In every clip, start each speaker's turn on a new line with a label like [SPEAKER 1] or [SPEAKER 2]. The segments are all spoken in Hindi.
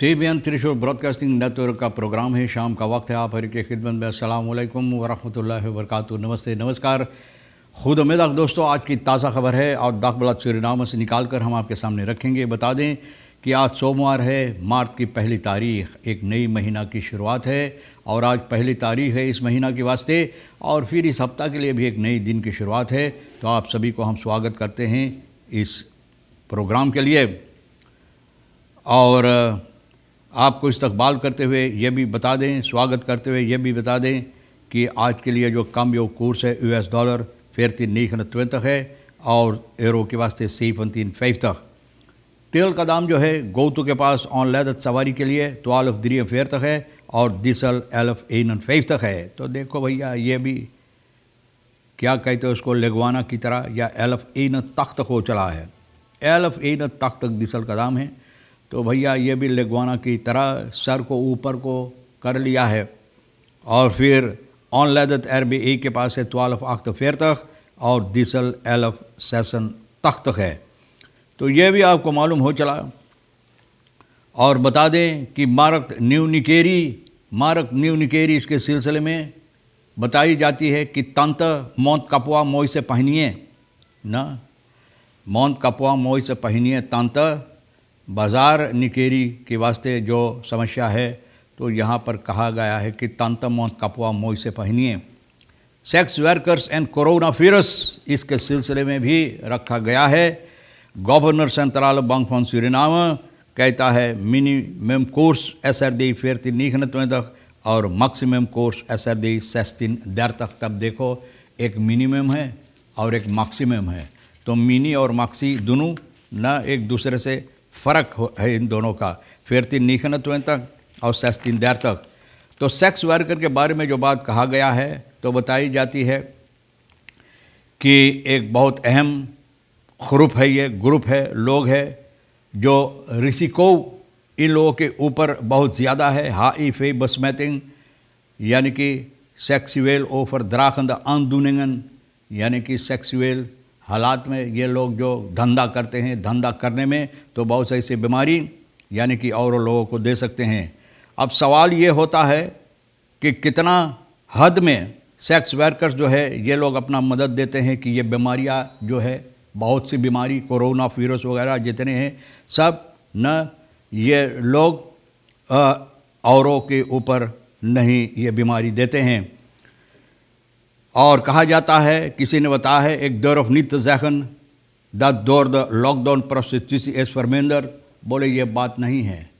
[SPEAKER 1] TBN त्रिशूल ब्रॉडकास्टिंग नेटवर्क का प्रोग्राम है। शाम का वक्त है, आप हर की खिदमत में अस्सलाम वालेकुम वरहमतुल्लाहि वबरकातुहू। नमस्ते नमस्कार, खुद उम्मीद दोस्तों। आज की ताज़ा खबर है और दाखबला सूरीनाम से निकाल कर हम आपके सामने रखेंगे। बता दें कि आज सोमवार है, मार्च की पहली तारीख, एक नई महीना की शुरुआत है और आज पहली तारीख है इस महीना के वास्ते, और फिर इस हफ्ता के लिए भी एक नई दिन की शुरुआत है। तो आप सभी को हम स्वागत करते हैं इस प्रोग्राम के लिए और आपको इस्तकबाल करते हुए ये भी बता दें, स्वागत करते हुए ये भी बता दें कि आज के लिए जो कम यो कोर्स है US डॉलर 14,29 है और यूरो के वास्ते 17,50। तेल का दाम जो है गोतू के पास ऑन लैदत सवारी के लिए 12,43 है और डीजल 11,51 है। तो देखो भैया, ये भी क्या कहते हैं उसको, लेगवाना की तरह या 11 तक हो चला है। 11 तक डीजल का दाम है। तो भैया ये भी लेगवाना की तरह सर को ऊपर को कर लिया है। और फिर ऑन लैदत RBA के पास है 12,48 और डीजल 11 है। तो ये भी आपको मालूम हो चला। और बता दें कि मारक न्यू निकेरी इसके सिलसिले में बताई जाती है कि तंत मौत कपवा मोई से पहनिए ना, मौत कपवा मोई से पहनिए तंत। बाज़ार निकेरी के वास्ते जो समस्या है तो यहाँ पर कहा गया है कि तंत मौत कपवा मोई से पहनिए। Sex workers and corona virus इसके सिलसिले में भी रखा गया है। Governor central bank of Suriname कहता है मिनिमम कोर्स SRD 14,29 और मैक्सिमम कोर्स SRD 16,30। तब देखो, एक मिनिमम है और एक मैक्सिमम है। तो मिनी और मैक्सी दोनों ना एक दूसरे से फ़र्क है इन दोनों का, 14,29 और 16,30। तो सेक्स वर्कर के बारे में जो बात कहा गया है तो बताई जाती है कि एक बहुत अहम ग्रुप है, ये ग्रुप है, लोग है जो रिसिको इन लोगों के ऊपर बहुत ज़्यादा है। हाई फे बसमेटिंग यानी कि सेक्सुअल ओफर द्राखंद आंदुनिंगन यानी कि सेक्सुअल हालात में ये लोग जो धंधा करते हैं, धंधा करने में तो बहुत सी ऐसी बीमारी यानी कि और लोगों को दे सकते हैं। अब सवाल ये होता है कि कितना हद में सेक्स वर्कर्स जो है ये लोग अपना मदद देते हैं कि ये बीमारियां जो है, बहुत सी बीमारी, कोरोना वायरस वगैरह जितने हैं सब न, ये लोग औरों के ऊपर नहीं ये बीमारी देते हैं। और कहा जाता है, किसी ने बताया है, एक दौर ऑफ नित जैखन द दौर द लॉकडाउन प्रोस्टिट्यूसी एस फर्मेंदर। बोले ये बात नहीं है,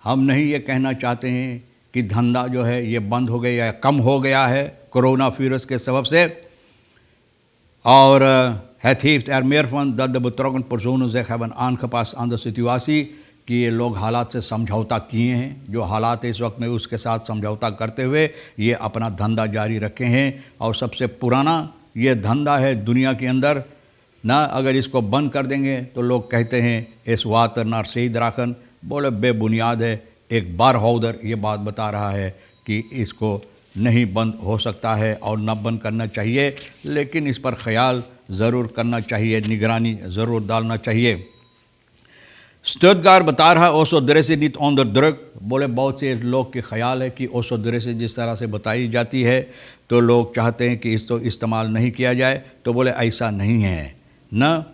[SPEAKER 1] हम नहीं ये कहना चाहते हैं कि धंधा जो है ये बंद हो गया या कम हो गया है कोरोना वायरस के सबब से। और het heeft meer van dat de betrokken personen zich hebben aangepast aan de situatie कि ये लोग हालात से समझौता किए हैं, जो हालात इस वक्त में उसके साथ समझौता करते हुए ये अपना धंधा जारी रखे हैं। और सबसे पुराना ये धंधा है दुनिया के अंदर ना, अगर इसको बंद कर देंगे तो लोग कहते हैं इस वातर नार सईद राखन। बोले बेबुनियाद है। एक बार हौदर ये बात बता रहा है कि इसको नहीं बंद हो सकता है और न बंद करना चाहिए, लेकिन इस पर ख्याल ज़रूर करना चाहिए, निगरानी ज़रूर डालना चाहिए। स्टुटगार्ट बता रहा ओसो दरेसे नित ऑन द ड्रग। बोले बहुत से लोग के ख्याल है कि ओसो दरेसे जिस तरह से बताई जाती है तो लोग चाहते हैं कि इसको इस्तेमाल नहीं किया जाए। तो बोले ऐसा नहीं है न।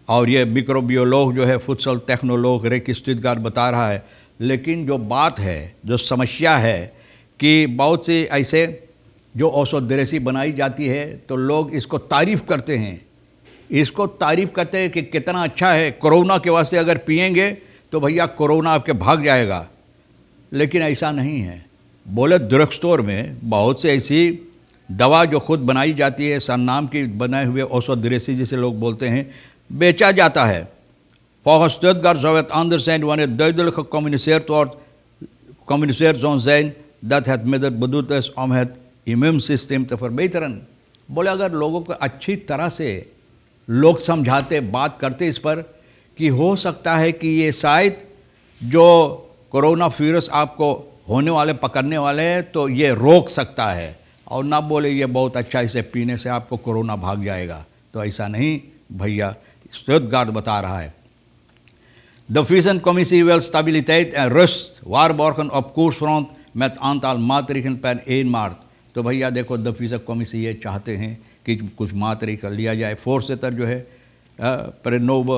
[SPEAKER 1] और ये मिक्रोबियोलॉग जो है, फुटसल टेक्नोलॉग रेक स्टुटगार्ट बता रहा है। लेकिन जो बात है, जो समस्या है कि बहुत से ऐसे जो ओसो दरेसी बनाई जाती है तो लोग इसको तारीफ़ करते हैं, इसको तारीफ़ करते हैं कि कितना अच्छा है, कोरोना के वास्ते अगर पिएंगे तो भैया कोरोना आपके भाग जाएगा। लेकिन ऐसा नहीं है। बोले ड्रग स्टोर में बहुत से ऐसी दवा जो खुद बनाई जाती है, सन्नाम की बनाए हुए औषधरेसी जिसे लोग बोलते हैं, बेचा जाता है। Volgens Stuttgart zou het anders zijn wanneer duidelijk gecommuniceerd zou zijn dat het middel bedoeld is om het immuunsysteem te verbeteren। बोले अगर लोगों को अच्छी तरह से लोग समझाते, बात करते इस पर कि हो सकता है कि ये शायद जो कोरोना वायरस आपको होने वाले, पकड़ने वाले हैं तो ये रोक सकता है, और ना बोले ये बहुत अच्छा, इसे पीने से आपको कोरोना भाग जाएगा। तो ऐसा नहीं भैया, स्टुटगार्ट बता रहा है। De Visumcommissie wil stabiliteit en rust waarborgen op koersfront met aantal maatregelen per 1 maart. तो भैया देखो द Visumcommissie ये चाहते हैं कि कुछ मात्रिका लिया जाए। voorzitter जो है प्रणब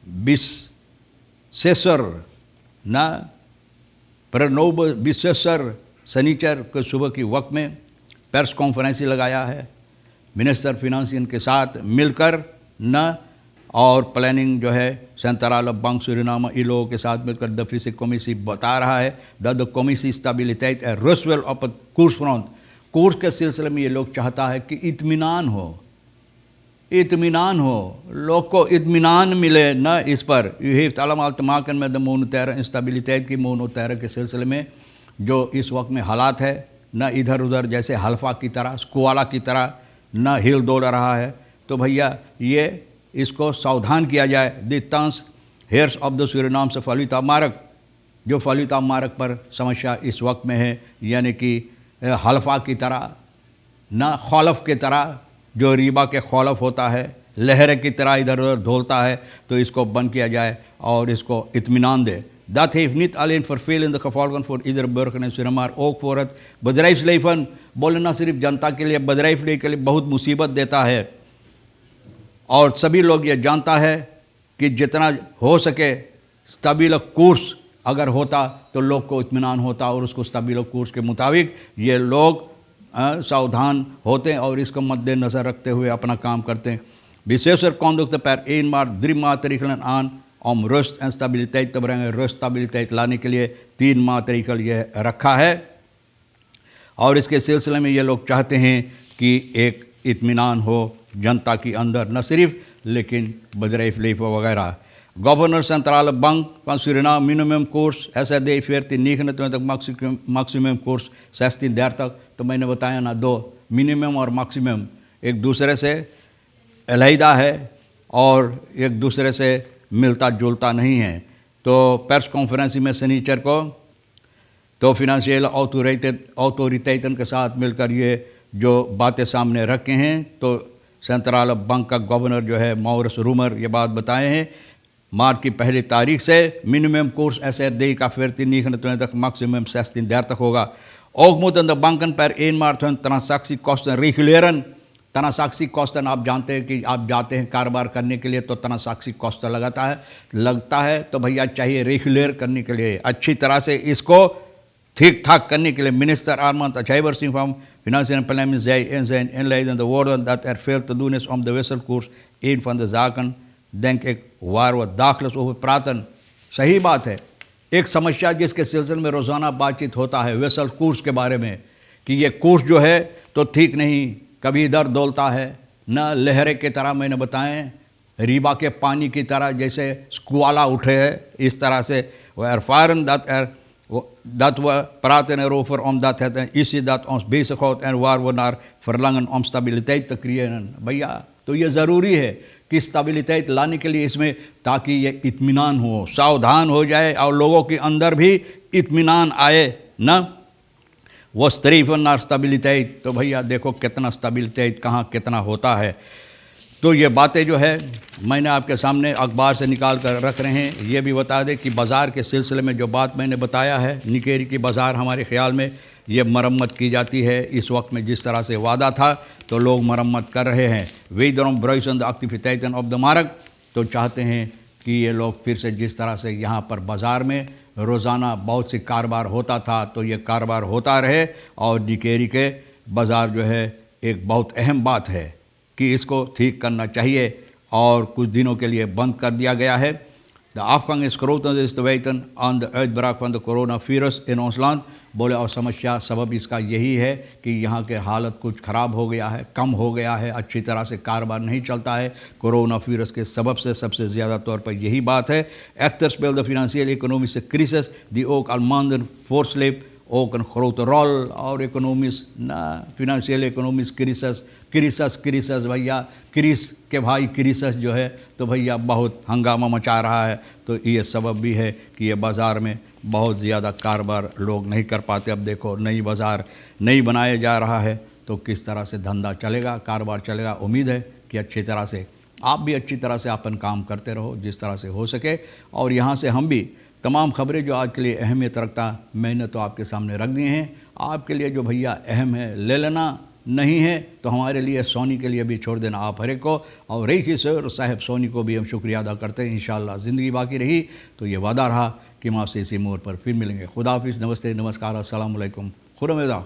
[SPEAKER 1] विश्वेश्वर ना प्रणब विश्वेश्वर शनिचर को सुबह की वक्त में प्रेस कॉन्फ्रेंस लगाया है मिनिस्टर फिनेंसियन के साथ मिलकर न, और प्लानिंग जो है सेंट्रल बैंक सूरीनाम इन लोगों के साथ मिलकर द Visumcommissie बता रहा है the Commissie stabiliteit en rust wil op het koersfront। Course के सिलसिले में ये लोग चाहता है कि इत्मीनान हो, लोग को इत्मीनान मिले न इस पर। You heeft allemaal te maken met de monetaire instabiliteit की मोनोतेरा के सिलसिले में जो इस वक्त में हालात है न इधर उधर जैसे हल्फा की तरह स्कुआला की तरह न हिल दौड़ रहा है। तो भैया ये इसको सावधान किया जाए। द तंस हेयर्स ऑफ द सूरीनाम से फलूता मार्क, जो फलूता मार्क पर समस्या इस वक्त में है, यानी कि हल्फा की तरह न खौलफ की तरह, जो रीबा के खौलफ होता है लहर की तरह इधर उधर धोलता है, तो इसको बंद किया जाए और इसको इत्मीनान दे। Dat heeft niet alleen vervelende gevolgen voor iedere burger in Suriname, maar ook voor het bedrijfsleven। बोले ना सिर्फ जनता के लिए, bedrijfsleven के लिए बहुत मुसीबत देता है। और सभी लोग ये जानता है कि जितना हो सके स्टेबल कोर्स अगर होता तो लोग को इत्मीनान होता, और उसको स्टेबल कोर्स के मुताबिक ये लोग सावधान होते हैं और इसको मद्देनज़र रखते हुए अपना काम करते हैं। Viseuser kondigde per 1 maart 3 maatregelen aan om rust en stabiliteit te brengen। rust stabiliteit लाने के लिए 3 मात्रिकल ये रखा है, और इसके सिलसिले में ये लोग चाहते हैं कि एक इत्मीनान हो जनता की अंदर, न सिर्फ लेकिन bedrijfsleven वगैरह। Governor central bank van Suriname minimum course SAD 1429 maximum course 1630। तो मैंने बताया ना, 2 मिनिमम और मैक्सिमम एक दूसरे से अलहदा है और एक दूसरे से मिलता जुलता नहीं है। तो प्रेस कॉन्फ्रेंस में शनिचर को तो फिनेंशियल ऑथोरिटेशन के साथ मिलकर ये जो बातें सामने रखे हैं, तो सेंट्रल बैंक का गवर्नर जो है मॉरिस रूमर ये बात बताए हैं। मार्च की पहली तारीख से मिनिमम कोर्स SAD का 1429 maximum 1630 होगा। Ook moeten de banken per 1 maart hun transactiekosten reguleren। Transaction आप जानते हैं कि आप जाते हैं कारोबार करने के लिए तो ट्रांसैक्शन कॉस्ट लगता है, तो भैया चाहिए रेगुलर करने के लिए, अच्छी तरह से इसको ठीक ठाक करने के लिए। Minister Armand Achaiversi van Financiën en Planning zei in zijn inleidende woorden dat veel te doen is om de wisselkoers, een van de zaken denk ik waar we dagelijks over praten। सही बात है, एक समस्या जिसके सिलसिले में रोज़ाना बातचीत होता है विसल कोर्स के बारे में, कि ये कोर्स जो है तो ठीक नहीं, कभी इधर डोलता है न लहरें की तरह, मैंने बताएं रीबा के पानी की तरह जैसे स्कुआला उठे है, इस तरह से वह ervaren dat we praten erover omdat het een issue dat ons bezighoudt en waar we naar verlangen om stabiliteit te creëren। भैया तो ये ज़रूरी है कि स्टेबिलिटी लाने के लिए इसमें, ताकि ये इत्मीनान हो, सावधान हो जाए और लोगों के अंदर भी इत्मीनान आए न, वो streven naar stabiliteit। तो भैया देखो कितना स्टेबिलिटी कहाँ कितना होता है। तो ये बातें जो है मैंने आपके सामने अखबार से निकाल कर रख रहे हैं। ये भी बता दें कि बाज़ार के सिलसिले में जो बात मैंने बताया है, निकेरी की बाज़ार हमारे ख़्याल में ये मरम्मत की जाती है। इस वक्त में जिस तरह से वादा था तो लोग मरम्मत कर रहे हैं। wederom bruisen de activiteiten op de markt, तो चाहते हैं कि ये लोग फिर से जिस तरह से यहाँ पर बाज़ार में रोज़ाना बहुत सी कारोबार होता था तो ये कारोबार होता रहे। और निकेरी के बाज़ार जो है एक बहुत अहम बात है कि इसको ठीक करना चाहिए और कुछ दिनों के लिए बंद कर दिया गया है। De afgang is grotendeels te wijten aan de uitbraak van de coronavirus in ons land। बोले और समस्या सबब इसका यही है कि यहाँ के हालत कुछ ख़राब हो गया है, कम हो गया है, अच्छी तरह से कारोबार नहीं चलता है कोरोना वायरस के सबब से। सबसे ज़्यादा तौर पर यही बात है। Echter speelt de financiële-economische crisis die ook al maanden voortsleept ook een grote rol। और इकोनॉमिस ना फिनेंशियल इकोनॉमिस क्रिसिस भैया क्रिस के भाई क्रिसिस जो है तो भैया बहुत हंगामा मचा रहा है। तो ये सबब भी है कि ये बाज़ार में बहुत ज़्यादा कारोबार लोग नहीं कर पाते। अब देखो नई बाज़ार नहीं बनाया जा रहा है तो किस तरह से धंधा चलेगा, कारोबार चलेगा। उम्मीद है कि अच्छी तरह से आप भी अच्छी तरह से अपन काम करते रहो जिस तरह से हो सके। और यहाँ से हम भी तमाम खबरें जो आज के लिए अहमियत रखता मैंने तो आपके सामने रख दी हैं। आपके लिए जो भैया अहम है ले लेना, नहीं है तो हमारे लिए सोनी के लिए भी छोड़ देना आप हर एक को। और रही सर साहब सोनी को भी हम शुक्रिया अदा करते हैं। इंशाअल्लाह ज़िंदगी बाकी रही तो ये वादा रहा कि हम आपसे इसी मोड़ पर फिर मिलेंगे। खुदा हाफिज़, नमस्ते, नमस्कार, अस्सलाम वालेकुम, खुदा।